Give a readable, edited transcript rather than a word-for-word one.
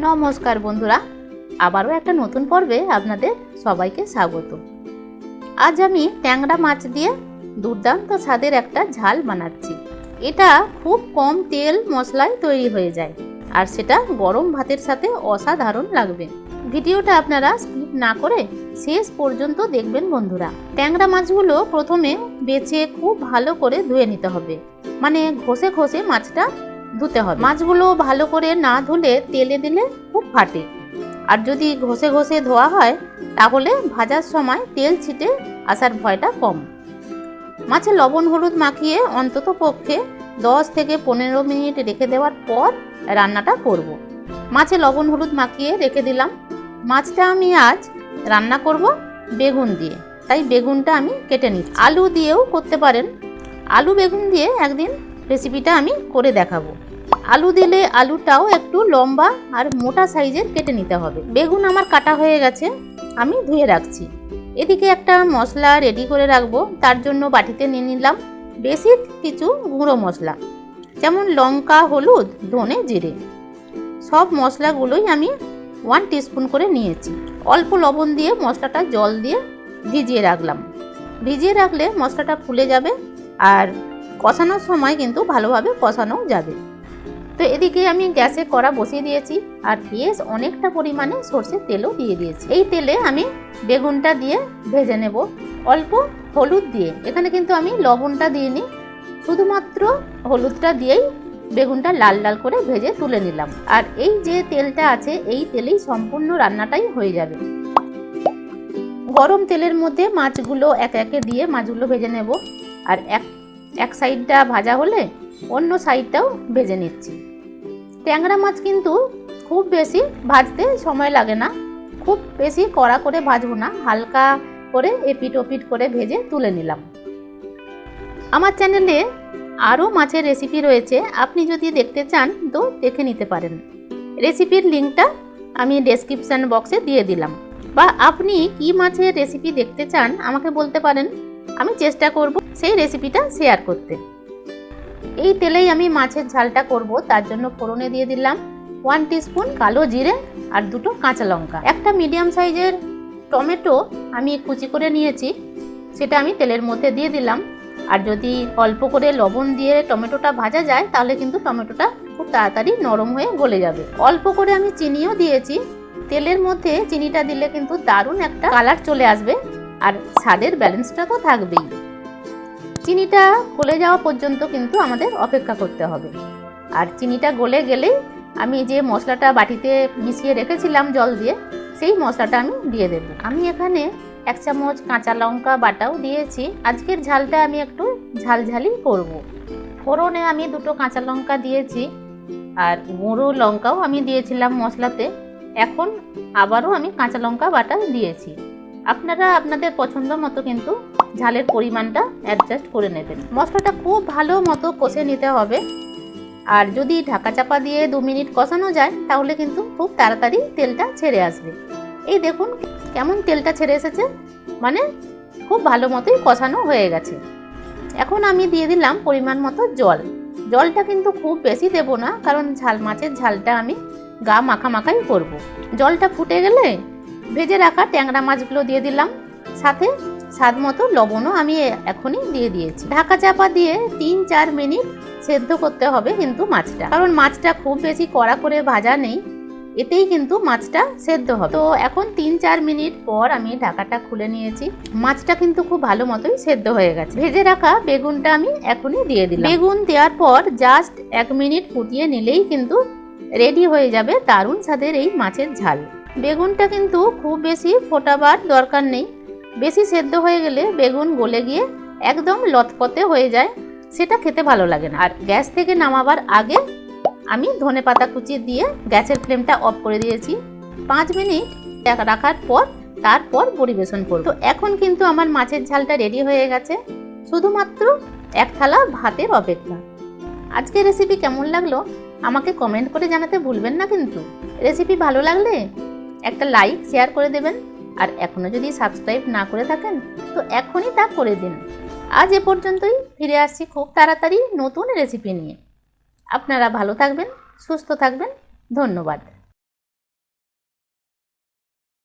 নমস্কার বন্ধুরা, আবারও একটা নতুন পর্বে আপনাদের সবাইকে স্বাগত। আজ আমি ট্যাংরা মাছ দিয়ে দুর্দান্ত স্বাদের একটা ঝাল বানাচ্ছি। এটা খুব কম তেল মশলায় তৈরি হয়ে যায়, আর সেটা গরম ভাতের সাথে অসাধারণ লাগবে। ভিডিওটা আপনারা স্কিপ না করে শেষ পর্যন্ত দেখবেন বন্ধুরা। ট্যাংরা মাছগুলো প্রথমে বেছে খুব ভালো করে ধুয়ে নিতে হবে, মানে ঘষে ঘষে মাছটা ধুতে হবে। মাছগুলো ভালো করে না ধুলে তেলে দিলে খুব ফাটে, আর যদি ঘষে ঘষে ধোয়া হয় তাহলে ভাজার সময় তেল ছিটে আসার ভয়টা কম। মাছে লবণ হলুদ মাখিয়ে অন্তত পক্ষে 10 থেকে 15 মিনিট রেখে দেওয়ার পর রান্নাটা করব। মাছে লবণ হলুদ মাখিয়ে রেখে দিলাম। মাছটা আমি আজ রান্না করব বেগুন দিয়ে, তাই বেগুনটা আমি কেটে নিচ্ছি। আলু দিয়েও করতে পারেন। আলু বেগুন দিয়ে একদিন রেসিপিটা আমি করে দেখাবো। আলু দিলে আলুটাও একটু লম্বা আর মোটা সাইজের কেটে নিতে হবে। বেগুন আমার কাটা হয়ে গেছে, আমি ধুয়ে রাখছি। এদিকে একটা মশলা রেডি করে রাখবো। তার জন্য বাটিতে নিয়ে নিলাম বেসিক কিছু গুঁড়ো মশলা, যেমন লঙ্কা, হলুদ, ধনে, জিরে। সব মশলাগুলোই আমি 1 টিস্পুন করে নিয়েছি। অল্প লবণ দিয়ে মশলাটা জল দিয়ে ভিজিয়ে রাখলাম। ভিজিয়ে রাখলে মশলাটা ফুলে যাবে, আর কষানোর সময় কিন্তু ভালোভাবে কষানো যাবে। তো এদিকে আমি গ্যাসে কড়া বসিয়ে দিয়েছি, আর বেশ অনেকটা পরিমাণে সরষের তেলও দিয়ে দিয়েছি। এই তেলে আমি বেগুনটা দিয়ে ভেজে নেব অল্প হলুদ দিয়ে। এখানে কিন্তু আমি লবণটা দিইনি, শুধুমাত্র হলুদটা দিয়েই বেগুনটা লাল লাল করে ভেজে তুলে নিলাম। আর এই যে তেলটা আছে, এই তেলেই সম্পূর্ণ রান্নাটাই হয়ে যাবে। গরম তেলের মধ্যে মাছগুলো একে একে দিয়ে মাছগুলো ভেজে নেব। আর এক সাইডটা ভাজা হলে অন্য সাইডটাও ভেজে নিচ্ছি। ট্যাংরা মাছ কিন্তু খুব বেশি ভাজতে সময় লাগে না, খুব বেশি কড়া করে ভাজবো না, হালকা করে এপিট ওপিট করে ভেজে তুলে নিলাম। আমার চ্যানেলে আরও মাছের রেসিপি রয়েছে, আপনি যদি দেখতে চান তো দেখে নিতে পারেন। রেসিপির লিঙ্কটা আমি ডেসক্রিপশন বক্সে দিয়ে দিলাম। বা আপনি কি মাছের রেসিপি দেখতে চান আমাকে বলতে পারেন, আমি চেষ্টা করব সেই রেসিপিটা শেয়ার করতে। এই তেলেই আমি মাছের ঝালটা করব। তার জন্য ফোড়নে দিয়ে দিলাম 1 টিস্পুন কালো জিরে আর 2টো কাঁচা লঙ্কা। একটা মিডিয়াম সাইজের টমেটো আমি কুচি করে নিয়েছি, সেটা আমি তেলের মধ্যে দিয়ে দিলাম। আর যদি অল্প করে লবণ দিয়ে টমেটোটা ভাজা যায় তাহলে কিন্তু টমেটোটা খুব তাড়াতাড়ি নরম হয়ে গলে যাবে। অল্প করে আমি চিনিও দিয়েছি। তেলের মধ্যে চিনিটা দিলে কিন্তু দারুণ একটা কালার চলে আসবে, আর স্বাদের ব্যালেন্সটা তো থাকবেই। চিনিটা গলে যাওয়া পর্যন্ত কিন্তু আমাদের অপেক্ষা করতে হবে। আর চিনিটা গলে গেলেই আমি যে মশলাটা বাটিতে মিশিয়ে রেখেছিলাম জল দিয়ে, সেই মশলাটা আমি দিয়ে দেব। আমি এখানে 1 চামচ কাঁচা লঙ্কা বাটাও দিয়েছি। আজকের ঝালটা আমি একটু ঝালঝালি করব। ফোড়নে আমি 2টো কাঁচা লঙ্কা দিয়েছি, আর গুঁড়ো লঙ্কাও আমি দিয়েছিলাম মশলাতে। এখন আবারও আমি কাঁচা লঙ্কা বাটা দিয়েছি। আপনারা আপনাদের পছন্দ মতো কিন্তু ঝালের পরিমাণটা অ্যাডজাস্ট করে নেবেন। মশলাটা খুব ভালো মতো কষে নিতে হবে, আর যদি ঢাকা চাপা দিয়ে 2 মিনিট কষানো যায় তাহলে কিন্তু খুব তাড়াতাড়ি তেলটা ছেড়ে আসবে। এই দেখুন কেমন তেলটা ছেড়ে এসেছে, মানে খুব ভালো মতোই কষানো হয়ে গেছে। এখন আমি দিয়ে দিলাম পরিমাণ মতো জল। জলটা কিন্তু খুব বেশি দেব না, কারণ মাছের ঝালটা আমি গা মাখাই করব। জলটা ফুটে গেলে ভেজে রাখা ট্যাংরা মাছগুলো দিয়ে দিলাম, সাথে স্বাদ মতো লবণও আমি এখনই দিয়ে দিয়েছি। ঢাকা চাপা দিয়ে 3-4 মিনিট সেদ্ধ করতে হবে কিন্তু মাছটা, কারণ মাছটা খুব বেশি কড়া করে ভাজা নেই, এতেই কিন্তু মাছটা সেদ্ধ হবে। তো এখন 3-4 মিনিট পর আমি ঢাকাটা খুলে নিয়েছি। মাছটা কিন্তু খুব ভালো মতোই সেদ্ধ হয়ে গেছে। ভেজে রাখা বেগুনটা আমি এখনই দিয়ে দিলাম। বেগুন দেওয়ার পর জাস্ট 1 মিনিট ফুটিয়ে নিলেই কিন্তু রেডি হয়ে যাবে দারুণ স্বাদের এই মাছের ঝাল। বেগুনটা কিন্তু খুব বেশি ফোটাবার দরকার নেই, বেশি সেদ্ধ হয়ে গেলে বেগুন গলে গিয়ে একদম লতপতে হয়ে যায়, সেটা খেতে ভালো লাগে না। আর গ্যাস থেকে নামাবার আগে আমি ধনেপাতা কুচি দিয়ে গ্যাসের ফ্লেমটা অফ করে দিয়েছি। 5 মিনিট রাখার পর তারপর পরিবেশন করব। তো এখন কিন্তু আমার মাছের ঝালটা রেডি হয়ে গেছে, শুধুমাত্র 1 থালা ভাতের অপেক্ষা। আজকের রেসিপি কেমন লাগলো আমাকে কমেন্ট করে জানাতে ভুলবেন না কিন্তু। রেসিপি ভালো লাগলে একটা লাইক শেয়ার করে দেবেন, আর এখনো যদি সাবস্ক্রাইব না করে থাকেন তো এখনই তা করে দিন। আজ এ পর্যন্তই, ফিরে আসছি খুব তাড়াতাড়ি নতুন রেসিপি নিয়ে। আপনারা ভালো থাকবেন, সুস্থ থাকবেন। ধন্যবাদ।